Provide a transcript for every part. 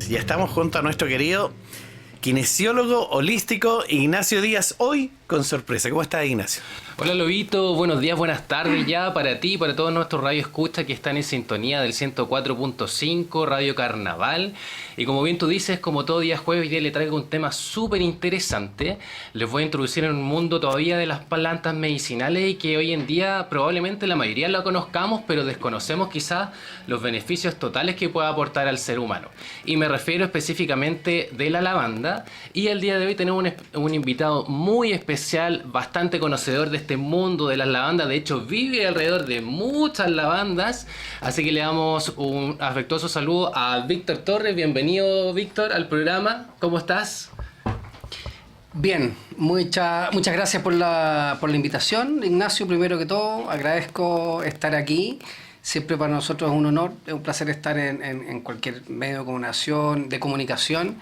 Ya estamos junto a nuestro querido kinesiólogo holístico Ignacio Díaz, hoy con sorpresa. ¿Cómo estás, Ignacio? Hola Lobito, buenos días, buenas tardes ya para ti y para todos nuestros radioescuchas que están en sintonía del 104.5 Radio Carnaval. Y como bien tú dices, como todo día jueves, hoy día le traigo un tema súper interesante. Les voy a introducir en un mundo todavía de las plantas medicinales y que hoy en día probablemente la mayoría lo conozcamos, pero desconocemos quizás los beneficios totales que puede aportar al ser humano. Y me refiero específicamente de la lavanda. Y el día de hoy tenemos un invitado muy especial, bastante conocedor de este mundo de las lavandas. De hecho, vive alrededor de muchas lavandas. Así que le damos un afectuoso saludo a Víctor Torres. Bienvenido, Víctor, al programa. ¿Cómo estás? Bien, muchas gracias por la invitación, Ignacio. Primero que todo, agradezco estar aquí. Siempre para nosotros es un honor, es un placer estar en cualquier medio de comunicación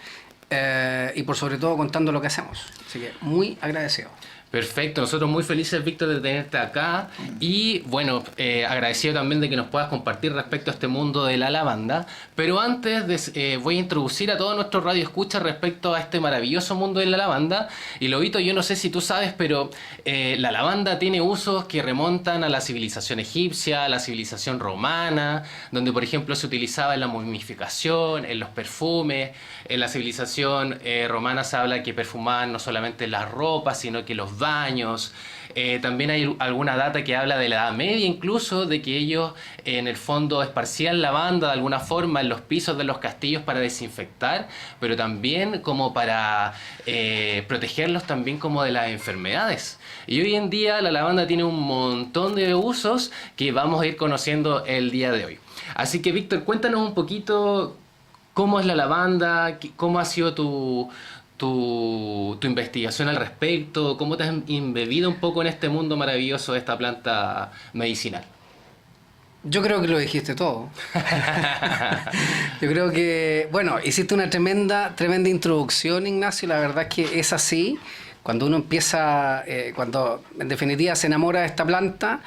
y por sobre todo contando lo que hacemos. Así que muy agradecido. Perfecto, nosotros muy felices, Víctor, de tenerte acá y bueno, agradecido también de que nos puedas compartir respecto a este mundo de la lavanda, pero antes voy a introducir a todos nuestros radioescuchas respecto a este maravilloso mundo de la lavanda. Y Lobito, yo no sé si tú sabes, pero la lavanda tiene usos que remontan a la civilización egipcia, a la civilización romana, donde por ejemplo se utilizaba en la momificación, en los perfumes. En la civilización romana se habla que perfumaban no solamente las ropas, sino que los baños. También hay alguna data que habla de la Edad Media, incluso de que ellos en el fondo esparcían lavanda de alguna forma en los pisos de los castillos para desinfectar, pero también como para protegerlos también como de las enfermedades. Y hoy en día la lavanda tiene un montón de usos que vamos a ir conociendo el día de hoy. Así que Víctor, cuéntanos un poquito cómo es la lavanda, cómo ha sido tu investigación al respecto, cómo te has embebido un poco en este mundo maravilloso de esta planta medicinal. Yo creo que lo dijiste todo. Yo creo que, bueno, hiciste una tremenda introducción, Ignacio. La verdad es que es así. Cuando uno empieza, cuando en definitiva se enamora de esta planta,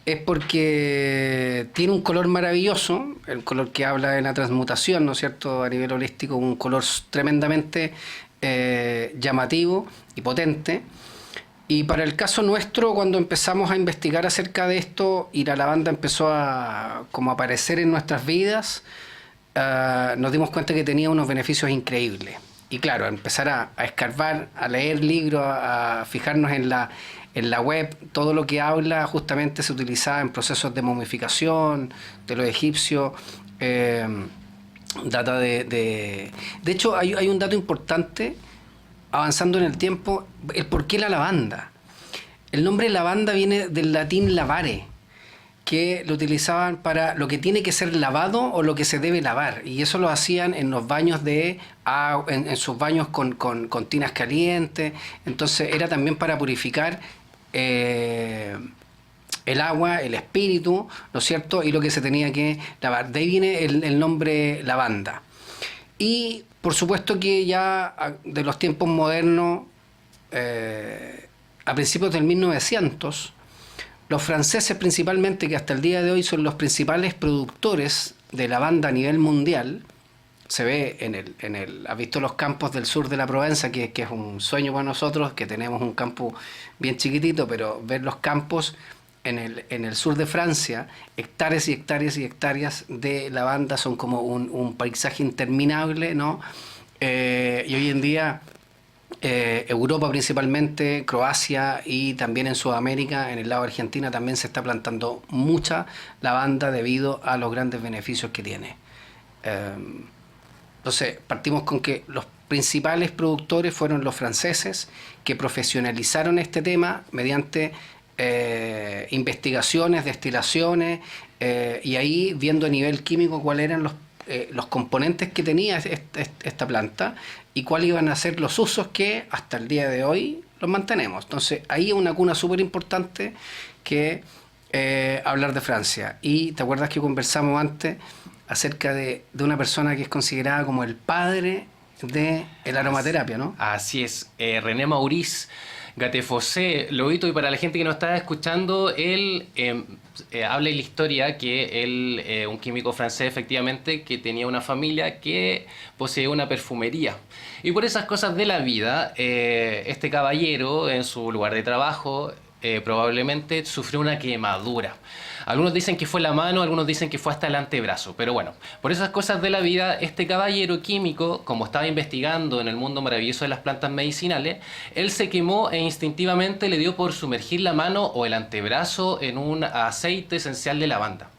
es porque tiene un color maravilloso, el color que habla de la transmutación, ¿no es cierto?, a nivel holístico, un color tremendamente llamativo y potente. Y para el caso nuestro, cuando empezamos a investigar acerca de esto y la lavanda empezó a como aparecer en nuestras vidas, nos dimos cuenta que tenía unos beneficios increíbles. Y claro, empezar a escarbar, a leer libros, a fijarnos en la web, todo lo que habla justamente se utilizaba en procesos de momificación de los egipcios. Data de hecho, hay un dato importante, avanzando en el tiempo, el por qué la lavanda. El nombre lavanda viene del latín lavare, que lo utilizaban para lo que tiene que ser lavado o lo que se debe lavar. Y eso lo hacían en los baños en sus baños con tinas calientes. Entonces era también para purificar el agua, el espíritu, ¿no es cierto? Y lo que se tenía que lavar. De ahí viene el nombre lavanda. Y por supuesto que ya de los tiempos modernos, a principios del 1900, los franceses principalmente, que hasta el día de hoy son los principales productores de lavanda a nivel mundial, se ve ¿has visto los campos del sur de la Provenza? Que es un sueño para nosotros, que tenemos un campo bien chiquitito, pero ver los campos en el sur de Francia, hectáreas y hectáreas y hectáreas de lavanda, son como un paisaje interminable, ¿no? Y hoy en día Europa principalmente, Croacia y también en Sudamérica, en el lado de Argentina, también se está plantando mucha lavanda debido a los grandes beneficios que tiene. Entonces, partimos con que los principales productores fueron los franceses, que profesionalizaron este tema mediante investigaciones, destilaciones, y ahí viendo a nivel químico cuáles eran los componentes que tenía esta planta y cuáles iban a ser los usos que hasta el día de hoy los mantenemos. Entonces, ahí es una cuna súper importante que hablar de Francia. Y te acuerdas que conversamos antes acerca de una persona que es considerada como el padre de la aromaterapia, ¿no? Así es, René Maurice, Gattefossé, Lobito, y para la gente que nos está escuchando, él habla en la historia que él, un químico francés efectivamente, que tenía una familia que poseía una perfumería. Y por esas cosas de la vida, este caballero en su lugar de trabajo probablemente sufrió una quemadura. Algunos dicen que fue la mano, algunos dicen que fue hasta el antebrazo, pero bueno, por esas cosas de la vida, este caballero químico, como estaba investigando en el mundo maravilloso de las plantas medicinales, él se quemó e instintivamente le dio por sumergir la mano o el antebrazo en un aceite esencial de lavanda.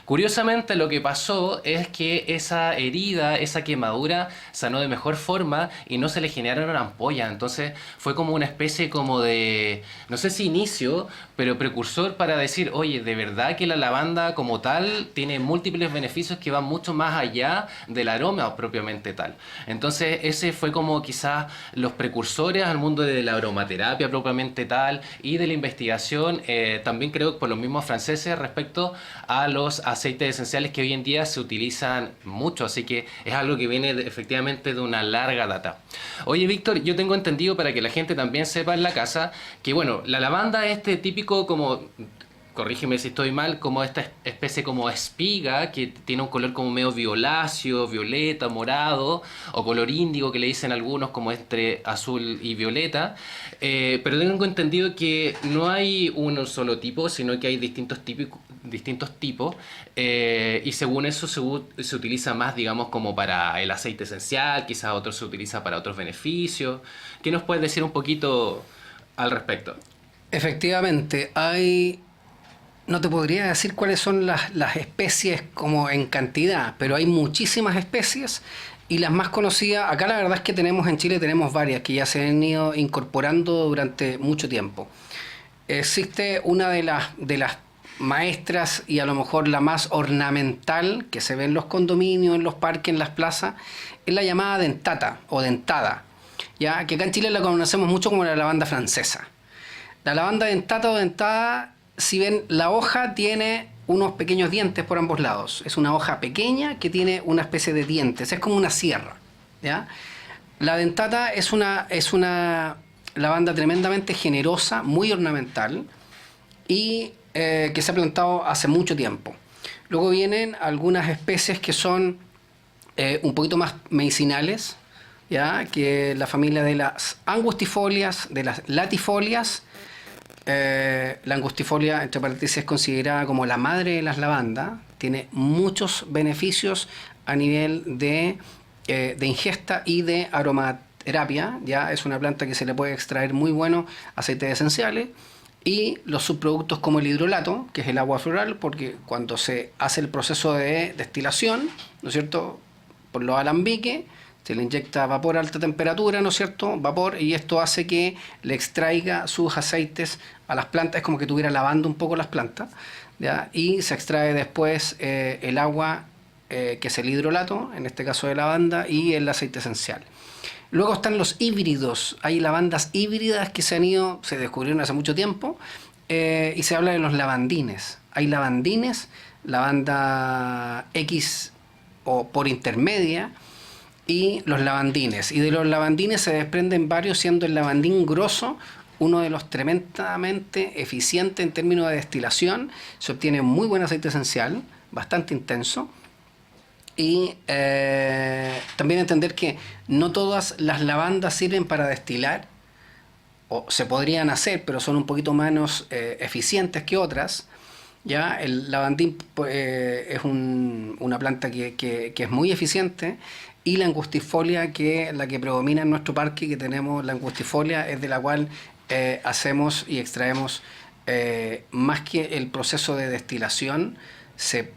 Curiosamente, lo que pasó es que esa herida, esa quemadura, sanó de mejor forma y no se le generaron ampollas. Entonces fue como una especie como de, no sé si inicio, pero precursor para decir, oye, de verdad que la lavanda como tal tiene múltiples beneficios que van mucho más allá del aroma propiamente tal. Entonces ese fue como quizás los precursores al mundo de la aromaterapia propiamente tal y de la investigación, también creo que por los mismos franceses respecto a los aceites esenciales que hoy en día se utilizan mucho, así que es algo que viene efectivamente de una larga data. Oye, Víctor, yo tengo entendido, para que la gente también sepa en la casa, que bueno, la lavanda es este típico como, corrígeme si estoy mal, como esta especie como espiga que tiene un color como medio violáceo, violeta, morado, o color índigo que le dicen algunos, como entre azul y violeta. Pero tengo entendido que no hay uno solo tipo, sino que hay distintos tipos, y según eso se utiliza más, digamos, como para el aceite esencial, quizás otro se utiliza para otros beneficios. ¿Qué nos puedes decir un poquito al respecto? Efectivamente, no te podría decir cuáles son las especies como en cantidad, pero hay muchísimas especies y las más conocidas, acá la verdad es que en Chile tenemos varias que ya se han ido incorporando durante mucho tiempo. Existe una de las maestras y a lo mejor la más ornamental que se ve en los condominios, en los parques, en las plazas, es la llamada dentata o dentada, ya que acá en Chile la conocemos mucho como la lavanda francesa. La lavanda dentata o dentada, si ven, la hoja tiene unos pequeños dientes por ambos lados. Es una hoja pequeña que tiene una especie de dientes, es como una sierra, ¿ya? La dentata es una lavanda tremendamente generosa, muy ornamental y que se ha plantado hace mucho tiempo. Luego vienen algunas especies que son un poquito más medicinales, ¿ya? Que la familia de las angustifolias, de las latifolias. La angustifolia, entre paréntesis, es considerada como la madre de las lavandas. Tiene muchos beneficios a nivel de ingesta y de aromaterapia. Ya es una planta que se le puede extraer muy buenos aceites esenciales. Y los subproductos como el hidrolato, que es el agua floral, porque cuando se hace el proceso de destilación, ¿no es cierto?, por los alambiques, se le inyecta vapor a alta temperatura, ¿no es cierto?, vapor, y esto hace que le extraiga sus aceites a las plantas, es como que estuviera lavando un poco las plantas, ¿ya? Y se extrae después el agua, que es el hidrolato, en este caso de lavanda, y el aceite esencial. Luego están los híbridos. Hay lavandas híbridas que se descubrieron hace mucho tiempo, y se habla de los lavandines. Hay lavandines, lavanda X o por intermedia, y los lavandines. Y de los lavandines se desprenden varios, siendo el lavandín grosso uno de los tremendamente eficientes en términos de destilación. Se obtiene muy buen aceite esencial, bastante intenso. Y también entender que no todas las lavandas sirven para destilar, o se podrían hacer, pero son un poquito menos eficientes que otras. Ya el lavandín es una planta que es muy eficiente, y la angustifolia, que la que predomina en nuestro parque, que tenemos la angustifolia, es de la cual hacemos y extraemos, más que el proceso de destilación, se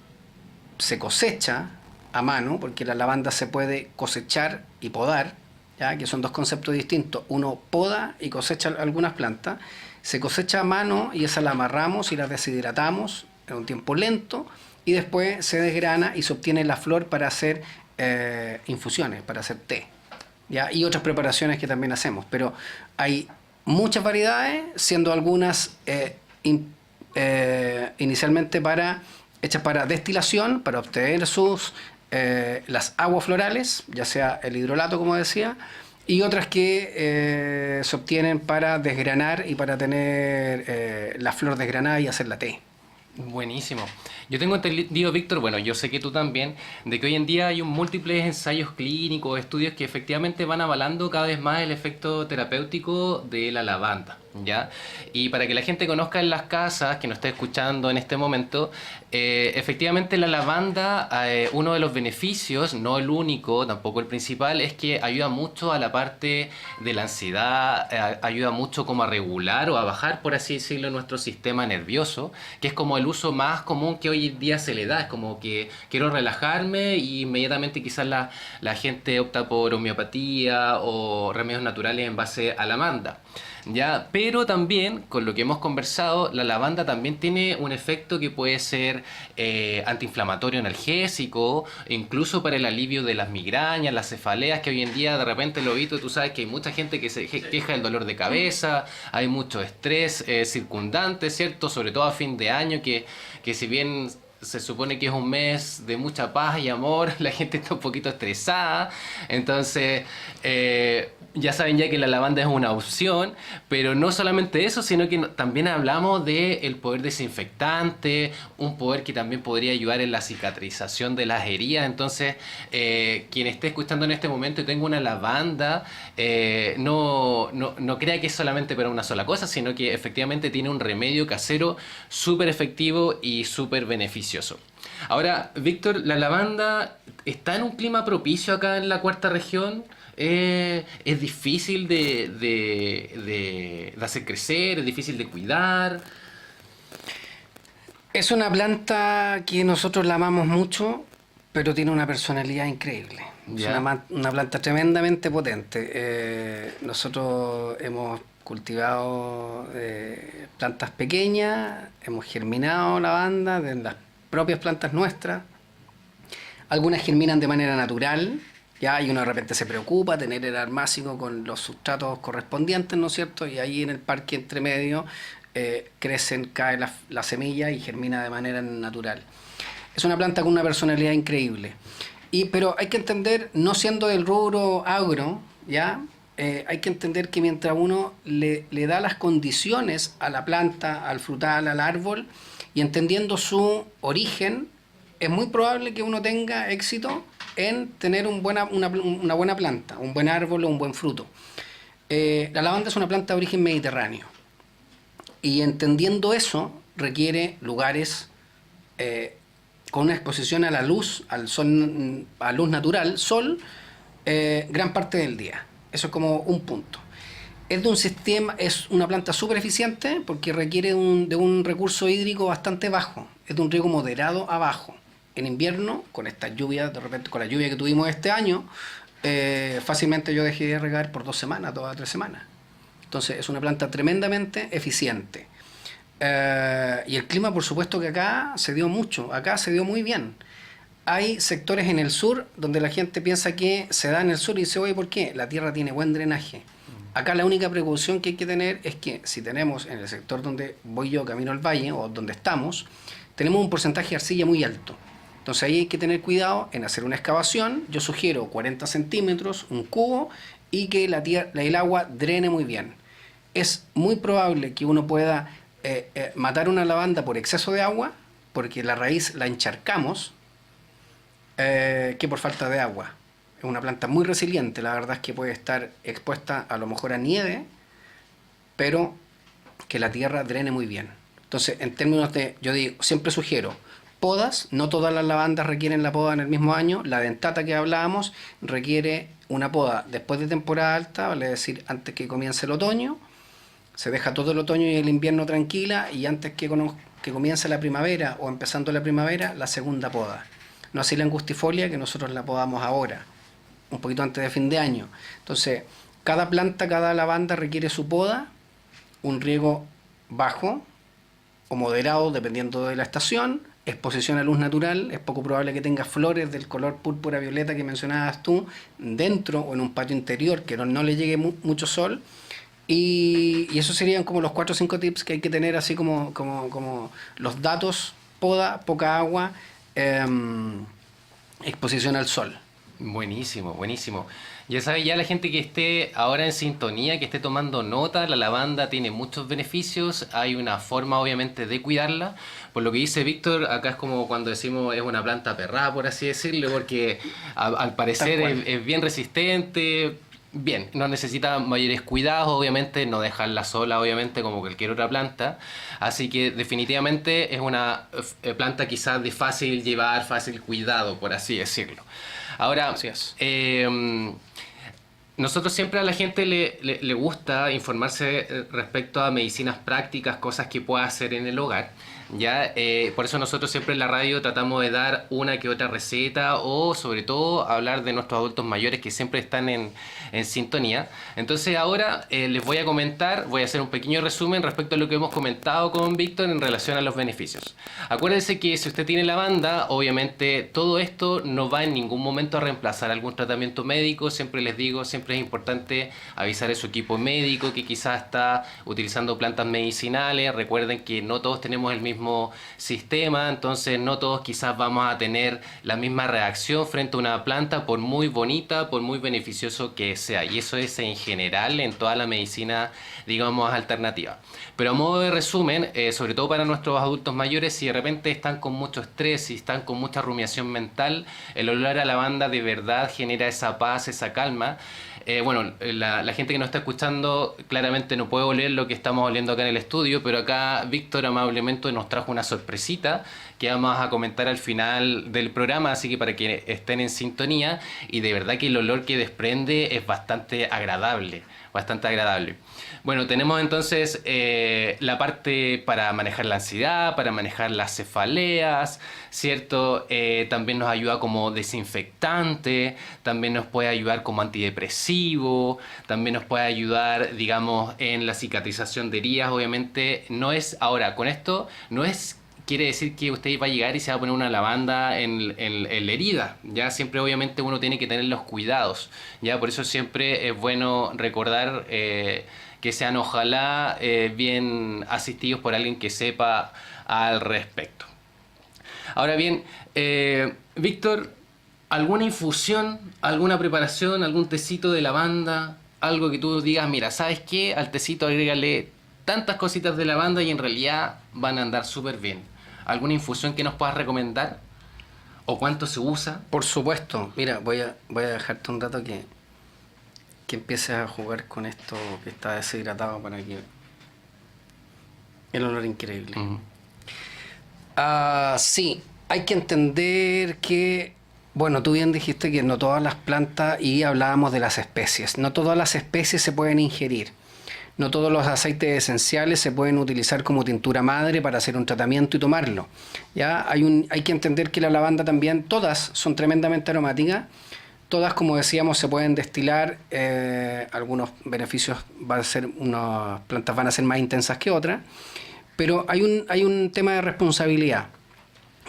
cosecha a mano, porque la lavanda se puede cosechar y podar, ¿ya? Que son dos conceptos distintos. Uno poda y cosecha algunas plantas, se cosecha a mano y esa la amarramos y la deshidratamos en un tiempo lento, y después se desgrana y se obtiene la flor para hacer infusiones, para hacer té, ¿ya? Y otras preparaciones que también hacemos, pero hay muchas variedades, siendo algunas inicialmente hechas para destilación, para obtener las aguas florales, ya sea el hidrolato, como decía, Y otras que se obtienen para desgranar y para tener la flor desgranada y hacerla té. Buenísimo. Yo tengo entendido, Víctor, bueno, yo sé que tú también, de que hoy en día hay múltiples ensayos clínicos, estudios que efectivamente van avalando cada vez más el efecto terapéutico de la lavanda, ¿ya? Y para que la gente conozca en las casas, que nos esté escuchando en este momento, efectivamente la lavanda, uno de los beneficios, no el único, tampoco el principal, es que ayuda mucho a la parte de la ansiedad, ayuda mucho como a regular o a bajar, por así decirlo, nuestro sistema nervioso, que es como el uso más común que hoy en día se le da. Es como que quiero relajarme y inmediatamente quizás la gente opta por homeopatía o remedios naturales en base a la lavanda. ¿Ya? Pero también, con lo que hemos conversado, la lavanda también tiene un efecto que puede ser antiinflamatorio, analgésico, incluso para el alivio de las migrañas, las cefaleas, que hoy en día de repente lo visto, tú sabes que hay mucha gente que se queja del dolor de cabeza, hay mucho estrés circundante, ¿cierto? Sobre todo a fin de año, que si bien se supone que es un mes de mucha paz y amor, la gente está un poquito estresada, entonces ya saben ya que la lavanda es una opción, pero no solamente eso, sino que también hablamos del poder desinfectante, un poder que también podría ayudar en la cicatrización de las heridas. Entonces, quien esté escuchando en este momento y tenga una lavanda, no crea que es solamente para una sola cosa, sino que efectivamente tiene un remedio casero súper efectivo y súper beneficioso. Ahora, Víctor, ¿la lavanda está en un clima propicio acá en la cuarta región? ¿Es difícil de hacer crecer? ¿Es difícil de cuidar? Es una planta que nosotros la amamos mucho, pero tiene una personalidad increíble. Ya. Es una planta tremendamente potente. Nosotros hemos cultivado plantas pequeñas, hemos germinado lavanda de las propias plantas nuestras. Algunas germinan de manera natural, ya, y uno de repente se preocupa tener el armácigo con los sustratos correspondientes, ¿no es cierto? Y ahí en el parque entre medio cae la semilla y germina de manera natural. Es una planta con una personalidad increíble. Pero hay que entender, no siendo del rubro agro, ¿ya? Hay que entender que mientras uno le da las condiciones a la planta, al frutal, al árbol, y entendiendo su origen, es muy probable que uno tenga éxito en tener una buena planta, un buen árbol o un buen fruto. La lavanda es una planta de origen mediterráneo. Y entendiendo eso, requiere lugares con una exposición a la luz, al sol, a luz natural, sol, gran parte del día. Eso es como un punto. Es una planta súper eficiente porque requiere de un recurso hídrico bastante bajo. Es de un riego moderado a bajo. En invierno, con estas lluvias, de repente con la lluvia que tuvimos este año, fácilmente yo dejé de regar por 2 semanas, 2 a 3 semanas. Entonces es una planta tremendamente eficiente. Y el clima, por supuesto que acá se dio mucho, acá se dio muy bien. Hay sectores en el sur donde la gente piensa que se da en el sur y dice, oye, ¿por qué? La tierra tiene buen drenaje. Acá la única precaución que hay que tener es que si tenemos en el sector donde voy yo, camino al valle, o donde estamos, tenemos un porcentaje de arcilla muy alto. Entonces ahí hay que tener cuidado en hacer una excavación. Yo sugiero 40 centímetros, un cubo, y que el agua drene muy bien. Es muy probable que uno pueda matar una lavanda por exceso de agua, porque la raíz la encharcamos, que por falta de agua. Es una planta muy resiliente, la verdad es que puede estar expuesta a lo mejor a nieve, pero que la tierra drene muy bien. Entonces, en términos yo digo, siempre sugiero podas. No todas las lavandas requieren la poda en el mismo año. La dentata que hablábamos requiere una poda después de temporada alta, vale decir, antes que comience el otoño. Se deja todo el otoño y el invierno tranquila, y antes que comience la primavera o empezando la primavera, la segunda poda. No así la angustifolia, que nosotros la podamos ahora, un poquito antes de fin de año. Entonces, cada planta, cada lavanda requiere su poda, un riego bajo o moderado, dependiendo de la estación, exposición a luz natural. Es poco probable que tenga flores del color púrpura violeta que mencionabas tú, dentro o en un patio interior, que no le llegue mucho sol. Y esos serían como los 4 o 5 tips que hay que tener, así como los datos: poda, poca agua, exposición al sol. Buenísimo, buenísimo. Ya sabes, ya la gente que esté ahora en sintonía, que esté tomando nota, la lavanda tiene muchos beneficios, hay una forma obviamente de cuidarla. Por lo que dice Víctor, acá es como cuando decimos es una planta perrada, por así decirlo, porque al parecer es bien resistente. Bien, no necesita mayores cuidados, obviamente, no dejarla sola, obviamente, como cualquier otra planta. Así que definitivamente es una planta quizás de fácil llevar, fácil cuidado, por así decirlo. Ahora, Así es. nosotros siempre a la gente le gusta informarse respecto a medicinas prácticas, cosas que pueda hacer en el hogar. Ya, por eso nosotros siempre en la radio tratamos de dar una que otra receta o sobre todo hablar de nuestros adultos mayores que siempre están en sintonía. Entonces ahora les voy a comentar, voy a hacer un pequeño resumen respecto a lo que hemos comentado con Víctor en relación a los beneficios. Acuérdense que si usted tiene lavanda, obviamente todo esto no va en ningún momento a reemplazar algún tratamiento médico. Siempre les digo, siempre es importante avisar a su equipo médico que quizás está utilizando plantas medicinales. Recuerden que no todos tenemos el mismo sistema, entonces no todos quizás vamos a tener la misma reacción frente a una planta por muy bonita, por muy beneficioso que sea, y eso es en general en toda la medicina, digamos, alternativa. Pero a modo de resumen, sobre todo para nuestros adultos mayores, si de repente están con mucho estrés, si están con mucha rumiación mental, el olor a lavanda de verdad genera esa paz, esa calma. Bueno, la gente que nos está escuchando claramente no puede oler lo que estamos oliendo acá en el estudio, pero acá Víctor amablemente nos trajo una sorpresita que vamos a comentar al final del programa, así que para que estén en sintonía, y de verdad que el olor que desprende es bastante agradable, bastante agradable. Bueno, tenemos entonces la parte para manejar la ansiedad, para manejar las cefaleas, ¿cierto? También nos ayuda como desinfectante, también nos puede ayudar como antidepresivo, también nos puede ayudar, digamos, en la cicatrización de heridas. Obviamente no es, ahora con esto, no es... Quiere decir que usted va a llegar y se va a poner una lavanda en la herida, ¿ya? Siempre obviamente uno tiene que tener los cuidados, ¿ya? Por eso siempre es bueno recordar que sean ojalá bien asistidos por alguien que sepa al respecto. Ahora bien, Víctor, ¿alguna infusión, alguna preparación, algún tecito de lavanda? Algo que tú digas, mira, ¿sabes qué? Al tecito agrégale tantas cositas de lavanda y en realidad van a andar súper bien. ¿Alguna infusión que nos puedas recomendar? ¿O cuánto se usa? Por supuesto. Mira, voy a dejarte un rato que empieces a jugar con esto que está deshidratado para que... El olor increíble. Uh-huh. Sí, hay que entender que... Bueno, tú bien dijiste que no todas las plantas, y hablábamos de las especies, no todas las especies se pueden ingerir. No todos los aceites esenciales se pueden utilizar como tintura madre para hacer un tratamiento y tomarlo. ¿Ya? Hay que entender que la lavanda también, todas son tremendamente aromáticas. Todas, como decíamos, se pueden destilar. Algunos beneficios unas plantas van a ser más intensas que otras. Pero hay un tema de responsabilidad.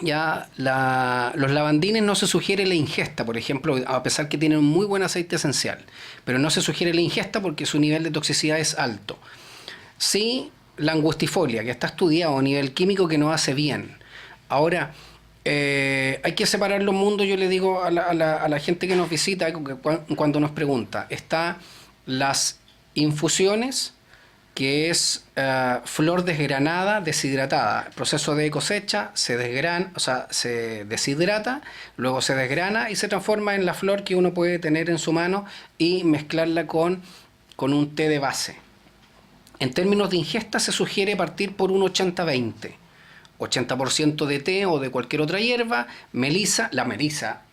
Ya los lavandines no se sugiere la ingesta, por ejemplo, a pesar que tienen un muy buen aceite esencial, pero no se sugiere la ingesta porque su nivel de toxicidad es alto. Sí, la angustifolia, que está estudiado a nivel químico, que no hace bien. Ahora, hay que separar los mundos. Yo le digo a la gente que nos visita, cuando nos pregunta, está las infusiones, que es flor desgranada, deshidratada. El proceso de cosecha, se deshidrata, luego se desgrana y se transforma en la flor que uno puede tener en su mano y mezclarla con un té de base. En términos de ingesta se sugiere partir por un 80-20. 80% de té o de cualquier otra hierba, melisa. La melisa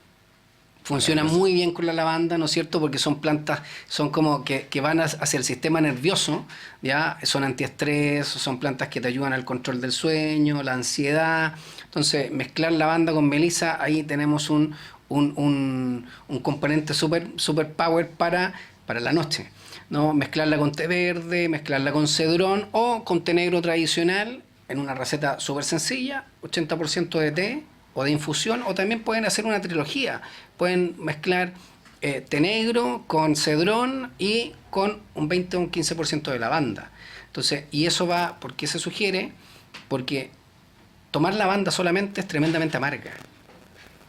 funciona muy bien con la lavanda, ¿no es cierto? Porque son plantas, son como que van hacia el sistema nervioso, ¿ya? Son antiestrés, son plantas que te ayudan al control del sueño, la ansiedad. Entonces, mezclar lavanda con melisa, ahí tenemos un componente super power para la noche, ¿no? Mezclarla con té verde, mezclarla con cedrón o con té negro tradicional, en una receta súper sencilla, 80% de té o de infusión, o también pueden hacer una trilogía. Pueden mezclar té negro con cedrón y con un 20 o un 15% de lavanda. Entonces, y eso va, ¿por qué se sugiere? Porque tomar lavanda solamente es tremendamente amarga.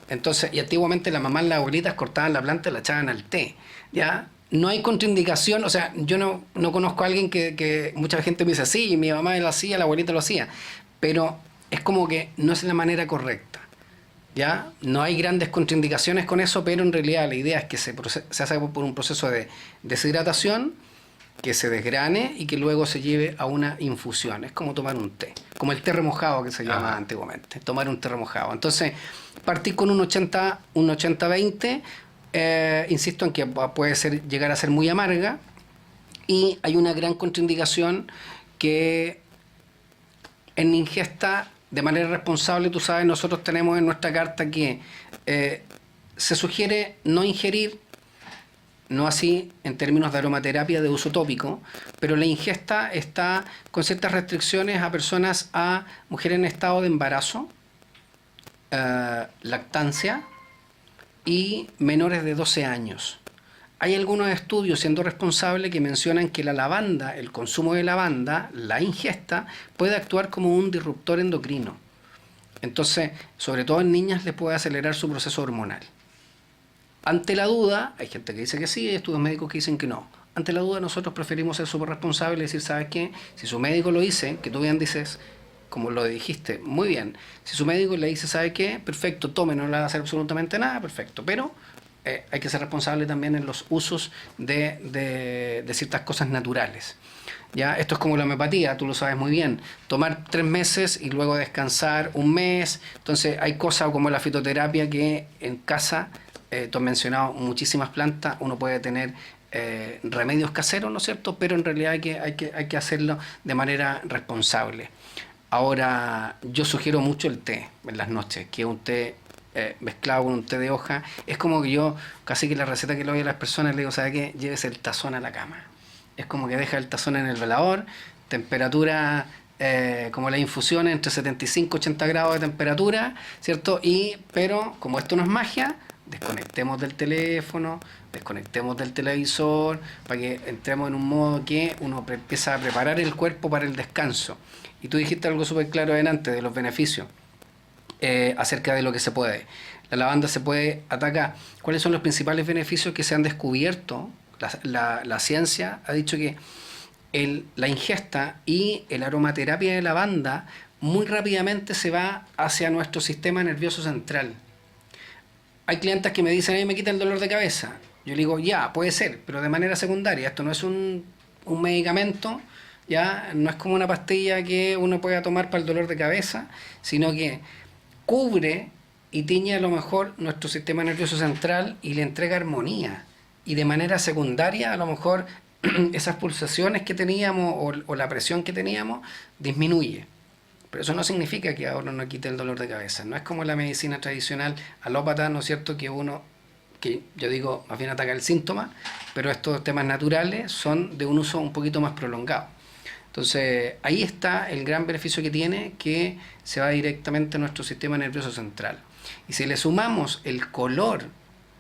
Entonces, y antiguamente las mamás, las abuelitas cortaban la planta y la echaban al té, ¿ya? No hay contraindicación, o sea, yo no conozco a alguien que mucha gente me dice, sí, mi mamá lo hacía, la abuelita lo hacía, pero es como que no es la manera correcta, ¿ya? No hay grandes contraindicaciones con eso, pero en realidad la idea es que se hace por un proceso de deshidratación, que se desgrane y que luego se lleve a una infusión. Es como tomar un té, como el té remojado que se llamaba antiguamente, tomar un té remojado. Entonces, partir con un 80-20, insisto en que puede llegar a ser muy amarga, y hay una gran contraindicación que en ingesta de manera responsable, tú sabes, nosotros tenemos en nuestra carta que se sugiere no ingerir, no así en términos de aromaterapia de uso tópico, pero la ingesta está con ciertas restricciones a mujeres en estado de embarazo, lactancia y menores de 12 años. Hay algunos estudios, siendo responsable, que mencionan que la lavanda, el consumo de lavanda, la ingesta, puede actuar como un disruptor endocrino. Entonces, sobre todo en niñas, le puede acelerar su proceso hormonal. Ante la duda, hay gente que dice que sí, hay estudios médicos que dicen que no. Ante la duda, nosotros preferimos ser súper responsables y decir, ¿sabes qué? Si su médico lo dice, que tú bien dices, como lo dijiste, muy bien. Si su médico le dice, ¿sabe qué? Perfecto, tome, no le va a hacer absolutamente nada, perfecto. Pero hay que ser responsable también en los usos de ciertas cosas naturales. ¿Ya? Esto es como la homeopatía, tú lo sabes muy bien. Tomar 3 meses y luego descansar 1 mes. Entonces hay cosas como la fitoterapia que en casa, tú has mencionado muchísimas plantas, uno puede tener remedios caseros, ¿no es cierto? Pero en realidad hay que hacerlo de manera responsable. Ahora, yo sugiero mucho el té en las noches, que es un té mezclado con un té de hoja. Es como que yo, casi que la receta que le doy a las personas, le digo, ¿sabe qué? Llévese el tazón a la cama. Es como que deja el tazón en el velador, temperatura, como la infusión, entre 75 y 80 grados de temperatura, ¿cierto? Pero, como esto no es magia, desconectemos del teléfono, desconectemos del televisor, para que entremos en un modo que uno empieza a preparar el cuerpo para el descanso. Y tú dijiste algo súper claro delante de los beneficios, acerca de lo que se puede. La lavanda se puede atacar. ¿Cuáles son los principales beneficios que se han descubierto? La ciencia ha dicho que la ingesta y la aromaterapia de lavanda muy rápidamente se va hacia nuestro sistema nervioso central. Hay clientes que me dicen, me quita el dolor de cabeza. Yo le digo, ya, puede ser, pero de manera secundaria. Esto no es un medicamento, ya no es como una pastilla que uno pueda tomar para el dolor de cabeza, sino que cubre y tiñe a lo mejor nuestro sistema nervioso central y le entrega armonía. Y de manera secundaria, a lo mejor esas pulsaciones que teníamos o la presión que teníamos disminuye. Pero eso no significa que ahora no quite el dolor de cabeza. No es como la medicina tradicional alópata, ¿no es cierto?, que yo digo, más bien ataca el síntoma, pero estos temas naturales son de un uso un poquito más prolongado. Entonces, ahí está el gran beneficio que tiene, que se va directamente a nuestro sistema nervioso central. Y si le sumamos el color,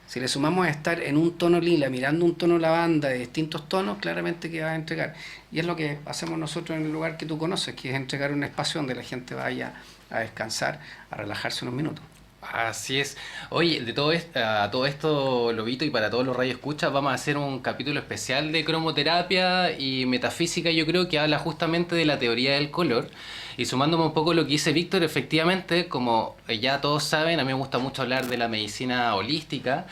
si le sumamos a estar en un tono lila, mirando un tono lavanda de distintos tonos, claramente que va a entregar. Y es lo que hacemos nosotros en el lugar que tú conoces, que es entregar un espacio donde la gente vaya a descansar, a relajarse unos minutos. Así es. Oye, a todo esto, Lobito, y para todos los radioescuchas, vamos a hacer un capítulo especial de cromoterapia y metafísica, yo creo que habla justamente de la teoría del color. Y sumándome un poco a lo que dice Víctor, efectivamente, como ya todos saben, a mí me gusta mucho hablar de la medicina holística.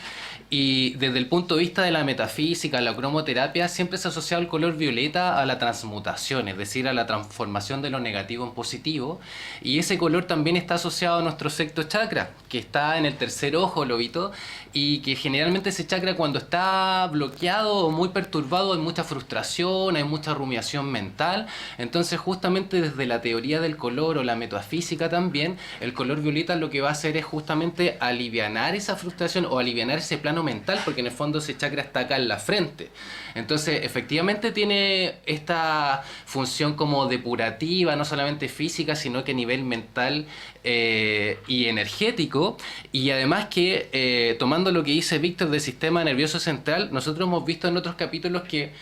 Y desde el punto de vista de la metafísica, la cromoterapia, siempre se ha asociado el color violeta a la transmutación, es decir, a la transformación de lo negativo en positivo. Y ese color también está asociado a nuestro sexto chakra, que está en el tercer ojo, Lobito, y que generalmente ese chakra, cuando está bloqueado o muy perturbado, hay mucha frustración, hay mucha rumiación mental. Entonces, justamente desde la teoría del color o la metafísica también, el color violeta lo que va a hacer es justamente alivianar esa frustración o alivianar ese plano mental, porque en el fondo ese chakra está acá en la frente. Entonces, efectivamente tiene esta función como depurativa, no solamente física, sino que a nivel mental y energético. Y además que, tomando lo que dice Víctor del sistema nervioso central, nosotros hemos visto en otros capítulos que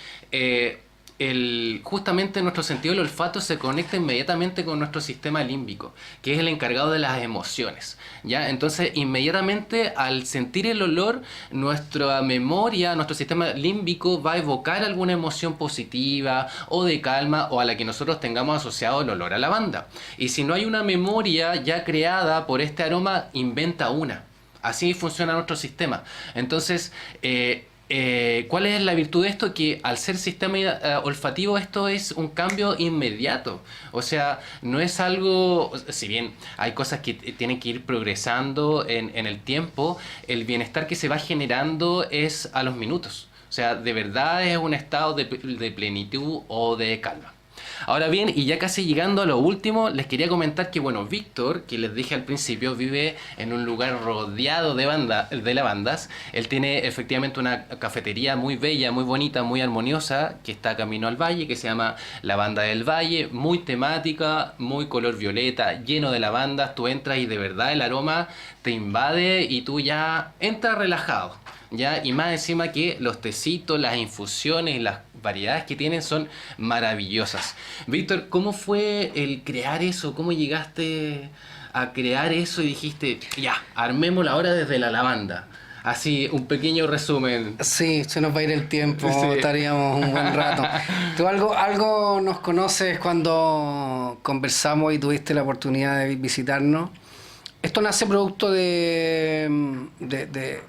justamente nuestro sentido del olfato se conecta inmediatamente con nuestro sistema límbico, que es el encargado de las emociones, ¿ya? Entonces, inmediatamente al sentir el olor, nuestra memoria, nuestro sistema límbico va a evocar alguna emoción positiva o de calma o a la que nosotros tengamos asociado el olor a lavanda. Y si no hay una memoria ya creada por este aroma, inventa una. Así funciona nuestro sistema. Entonces, ¿cuál es la virtud de esto? Que al ser sistema olfativo esto es un cambio inmediato. O sea, no es algo, si bien hay cosas que tienen que ir progresando en el tiempo, el bienestar que se va generando es a los minutos. O sea, de verdad es un estado de plenitud o de calma. Ahora bien, y ya casi llegando a lo último, les quería comentar que, bueno, Víctor, que les dije al principio, vive en un lugar rodeado de lavandas. Él tiene efectivamente una cafetería muy bella, muy bonita, muy armoniosa, que está camino al valle, que se llama Lavanda del Valle, muy temática, muy color violeta, lleno de lavandas. Tú entras y de verdad el aroma te invade y tú ya entras relajado. ¿Ya? Y más encima que los tecitos, las infusiones, las variedades que tienen son maravillosas. Víctor, ¿cómo fue el crear eso? ¿Cómo llegaste a crear eso y dijiste, ya, armémosla ahora desde la lavanda? Así, un pequeño resumen. Sí, se nos va a ir el tiempo, Sí. estaríamos un buen rato. Tú algo nos conoces cuando conversamos y tuviste la oportunidad de visitarnos. Esto nace producto de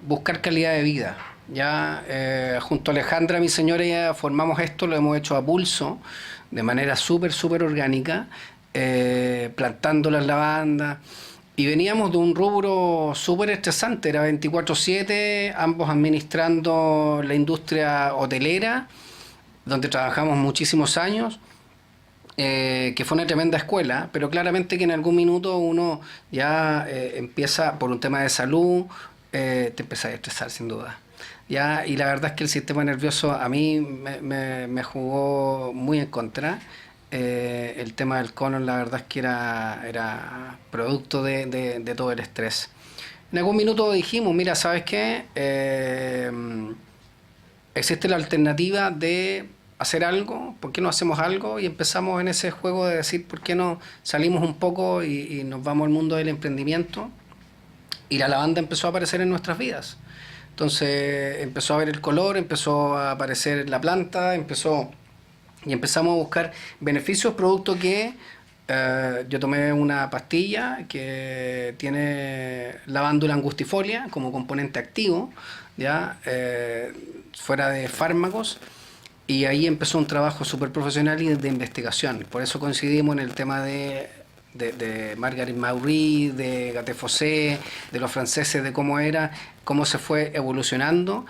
buscar calidad de vida. Ya junto a Alejandra, mi señora, ya formamos esto, lo hemos hecho a pulso, de manera súper orgánica, plantando las lavandas. Y veníamos de un rubro súper estresante, era 24/7, ambos administrando la industria hotelera, donde trabajamos muchísimos años. Que fue una tremenda escuela, pero claramente que en algún minuto uno ya empieza, por un tema de salud, te empieza a estresar sin duda. ¿Ya? Y la verdad es que el sistema nervioso a mí me jugó muy en contra. El tema del colon, la verdad es que era producto de todo el estrés. En algún minuto dijimos, mira, ¿sabes qué? Existe la alternativa de hacer algo, ¿por qué no hacemos algo? Y empezamos en ese juego de decir, ¿por qué no salimos un poco y nos vamos al mundo del emprendimiento? Y la lavanda empezó a aparecer en nuestras vidas. Entonces empezó a ver el color, empezó a aparecer la planta, y empezamos a buscar beneficios, producto que yo tomé una pastilla que tiene lavándula angustifolia como componente activo, ¿ya? Fuera de fármacos. Y ahí empezó un trabajo súper profesional y de investigación. Por eso coincidimos en el tema de Marguerite Maury, de Gaté Fossé, de los franceses, de cómo se fue evolucionando.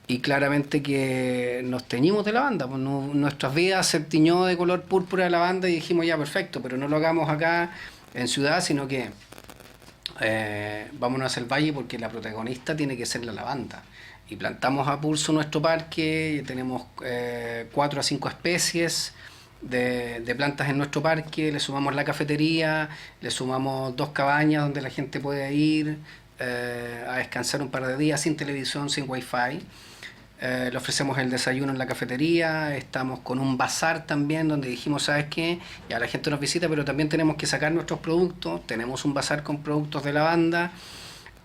Y claramente que nos teñimos de lavanda. Pues nuestras vidas se tiñó de color púrpura de lavanda y dijimos, ya, perfecto, pero no lo hagamos acá en ciudad, sino que vámonos hacia el valle porque la protagonista tiene que ser la lavanda. Y plantamos a pulso nuestro parque, y tenemos 4 a 5 especies de plantas en nuestro parque, le sumamos la cafetería, le sumamos 2 cabañas donde la gente puede ir a descansar un par de días sin televisión, sin wifi. Le ofrecemos el desayuno en la cafetería, estamos con un bazar también donde dijimos, ¿sabes qué? Ya la gente nos visita, pero también tenemos que sacar nuestros productos, tenemos un bazar con productos de lavanda.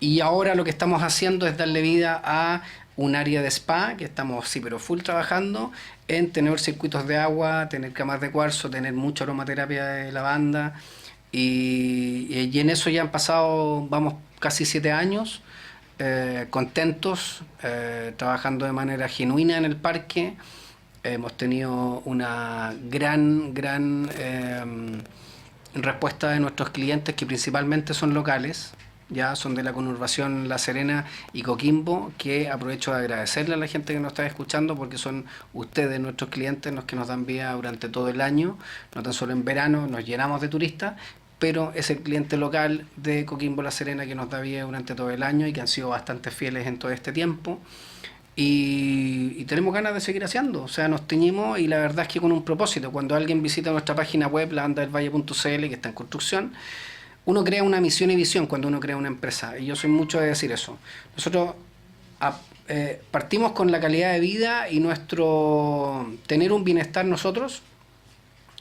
Y ahora lo que estamos haciendo es darle vida a un área de spa, que estamos, sí, pero full trabajando en tener circuitos de agua, tener camas de cuarzo, tener mucha aromaterapia de lavanda. Y en eso ya han pasado, vamos, casi 7 años, contentos, trabajando de manera genuina en el parque. Hemos tenido una gran respuesta de nuestros clientes, que principalmente son locales. Ya son de la conurbación La Serena y Coquimbo, que aprovecho de agradecerle a la gente que nos está escuchando, porque son ustedes, nuestros clientes, los que nos dan vida durante todo el año, no tan solo en verano, nos llenamos de turistas, pero es el cliente local de Coquimbo La Serena que nos da vida durante todo el año y que han sido bastante fieles en todo este tiempo. Y tenemos ganas de seguir haciendo, o sea, nos teñimos, y la verdad es que con un propósito. Cuando alguien visita nuestra página web, lavandadelvalle.cl, que está en construcción, uno crea una misión y visión cuando uno crea una empresa, y yo soy mucho de decir eso. Nosotros partimos con la calidad de vida y nuestro tener un bienestar nosotros.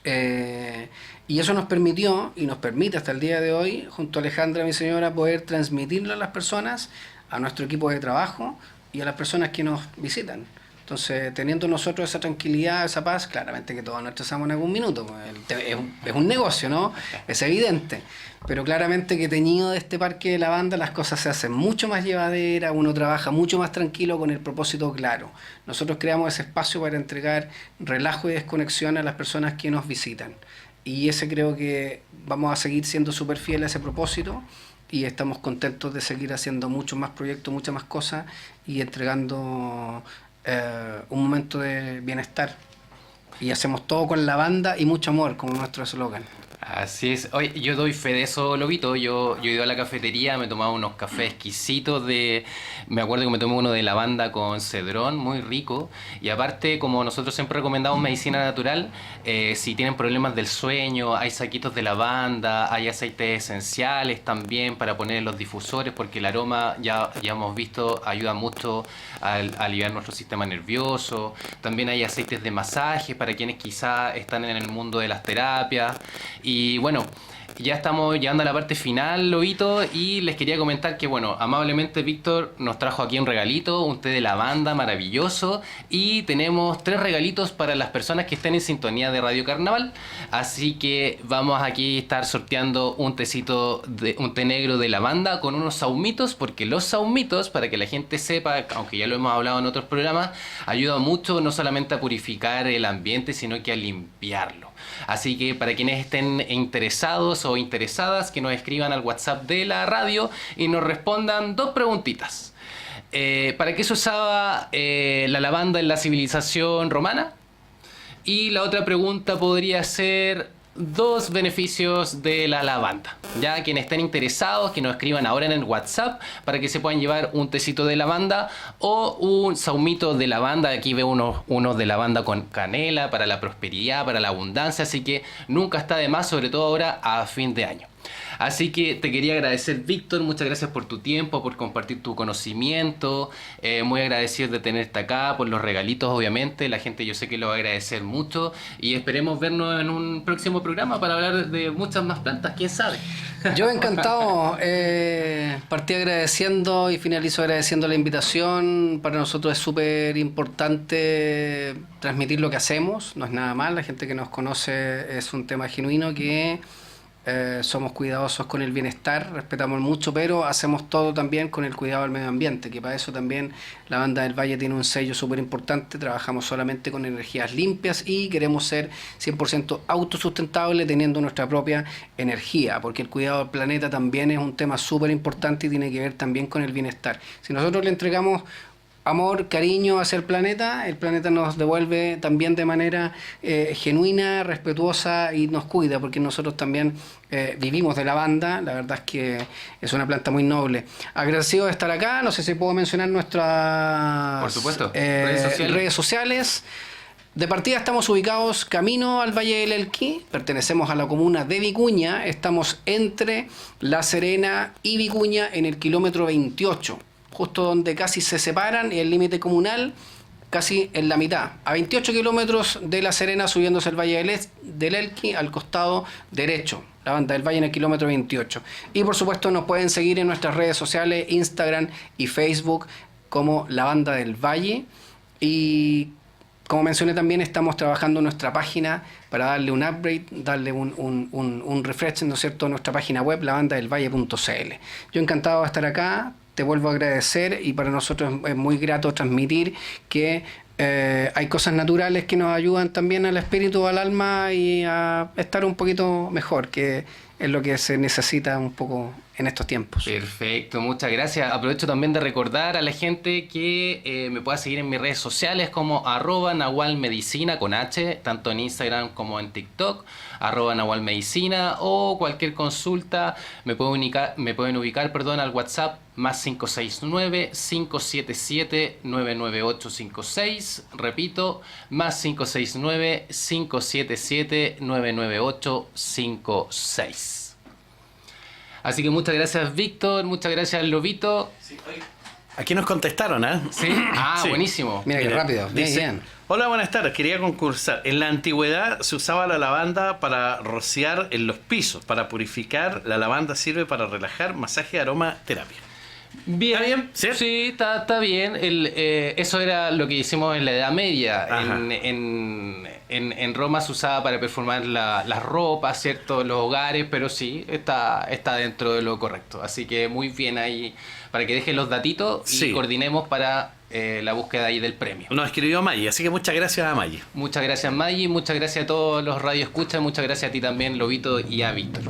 Y eso nos permitió y nos permite hasta el día de hoy, junto a Alejandra, mi señora, poder transmitirlo a las personas, a nuestro equipo de trabajo y a las personas que nos visitan. Entonces, teniendo nosotros esa tranquilidad, esa paz, claramente que todos nos estresamos en algún minuto. Es un negocio, ¿no? Es evidente. Pero claramente que teñido de este parque de lavanda, las cosas se hacen mucho más llevaderas, uno trabaja mucho más tranquilo con el propósito claro. Nosotros creamos ese espacio para entregar relajo y desconexión a las personas que nos visitan. Y ese creo que vamos a seguir siendo súper fieles a ese propósito y estamos contentos de seguir haciendo muchos más proyectos, muchas más cosas y entregando un momento de bienestar. Y hacemos todo con lavanda y mucho amor, como nuestro eslogan. Así es. Oye, yo doy fe de eso, Lobito. Yo he ido a la cafetería, me he tomado unos cafés exquisitos me acuerdo que me tomé uno de lavanda con cedrón, muy rico. Y aparte, como nosotros siempre recomendamos medicina natural, si tienen problemas del sueño, hay saquitos de lavanda, hay aceites esenciales también para poner en los difusores, porque el aroma, ya hemos visto, ayuda mucho a aliviar nuestro sistema nervioso. También hay aceites de masaje para quienes quizá están en el mundo de las terapias. Y bueno, ya estamos llegando a la parte final, Lobito, y les quería comentar que, bueno, amablemente Víctor nos trajo aquí un regalito, un té de lavanda maravilloso, y tenemos 3 regalitos para las personas que estén en sintonía de Radio Carnaval, así que vamos aquí a estar sorteando un té negro de lavanda con unos saumitos, porque los saumitos, para que la gente sepa, aunque ya lo hemos hablado en otros programas, ayudan mucho no solamente a purificar el ambiente, sino que a limpiarlo. Así que para quienes estén interesados o interesadas, que nos escriban al WhatsApp de la radio y nos respondan 2 preguntitas. ¿Para qué se usaba la lavanda en la civilización romana? Y la otra pregunta podría ser 2 beneficios de la lavanda. Ya quienes estén interesados, que nos escriban ahora en el WhatsApp para que se puedan llevar un tecito de lavanda o un saumito de lavanda. Aquí veo unos de lavanda con canela para la prosperidad, para la abundancia, así que nunca está de más, sobre todo ahora a fin de año. Así que te quería agradecer, Víctor, muchas gracias por tu tiempo, por compartir tu conocimiento, muy agradecido de tenerte acá, por los regalitos, obviamente, la gente yo sé que lo va a agradecer mucho y esperemos vernos en un próximo programa para hablar de muchas más plantas, quién sabe. Yo encantado, partí agradeciendo y finalizo agradeciendo la invitación. Para nosotros es súper importante transmitir lo que hacemos, no es nada más, la gente que nos conoce es un tema genuino que somos cuidadosos con el bienestar, respetamos mucho, pero hacemos todo también con el cuidado del medio ambiente, que para eso también la Banda del Valle tiene un sello súper importante, trabajamos solamente con energías limpias y queremos ser 100% autosustentable teniendo nuestra propia energía, porque el cuidado del planeta también es un tema súper importante y tiene que ver también con el bienestar. Si nosotros le entregamos amor, cariño hacia el planeta nos devuelve también de manera genuina, respetuosa y nos cuida, porque nosotros también vivimos de lavanda, la verdad es que es una planta muy noble. Agradecido de estar acá, no sé si puedo mencionar nuestras por supuesto, redes sociales. De partida estamos ubicados camino al Valle del Elqui, pertenecemos a la comuna de Vicuña, estamos entre La Serena y Vicuña en el kilómetro 28. Justo donde casi se separan y el límite comunal casi en la mitad, a 28 kilómetros de La Serena subiéndose el Valle del Elqui al costado derecho, la Banda del Valle en el kilómetro 28. Y por supuesto nos pueden seguir en nuestras redes sociales, Instagram y Facebook como La Banda del Valle. Y como mencioné también estamos trabajando en nuestra página para darle un upgrade, darle un refresh, ¿no es cierto?, nuestra página web, lavandadelvalle.cl. Yo encantado de estar acá. Te vuelvo a agradecer y para nosotros es muy grato transmitir que hay cosas naturales que nos ayudan también al espíritu, al alma y a estar un poquito mejor, que es lo que se necesita un poco en estos tiempos. Perfecto, muchas gracias. Aprovecho también de recordar a la gente que me pueda seguir en mis redes sociales como @nahualmedicina con H, tanto en Instagram como en TikTok, @nahualmedicina, o cualquier consulta me pueden ubicar al WhatsApp más 569-577-99856. Repito, más 569-577-99856. Así que muchas gracias, Víctor, muchas gracias, Lobito. Sí, oye, Aquí nos contestaron, ¿eh? Sí. Ah, Sí. buenísimo. Mira qué rápido. Bien, Dice, bien. hola, buenas tardes. Quería concursar. En la antigüedad se usaba la lavanda para rociar en los pisos, para purificar. La lavanda sirve para relajar, masaje, aromaterapia. Bien, ¿Está bien? ¿Sí? Sí, está bien. Eso era lo que hicimos en la Edad Media. Ajá. En Roma se usaba para perfumar las ropas, ¿cierto? Los hogares, pero sí, está dentro de lo correcto. Así que muy bien ahí, para que dejen los datitos y Sí. coordinemos para la búsqueda ahí del premio. Nos escribió Maggi, así que muchas gracias a Maggi. Muchas gracias, Maggi. Muchas gracias a todos los radioescuchas. Muchas gracias a ti también, Lobito, y a Víctor.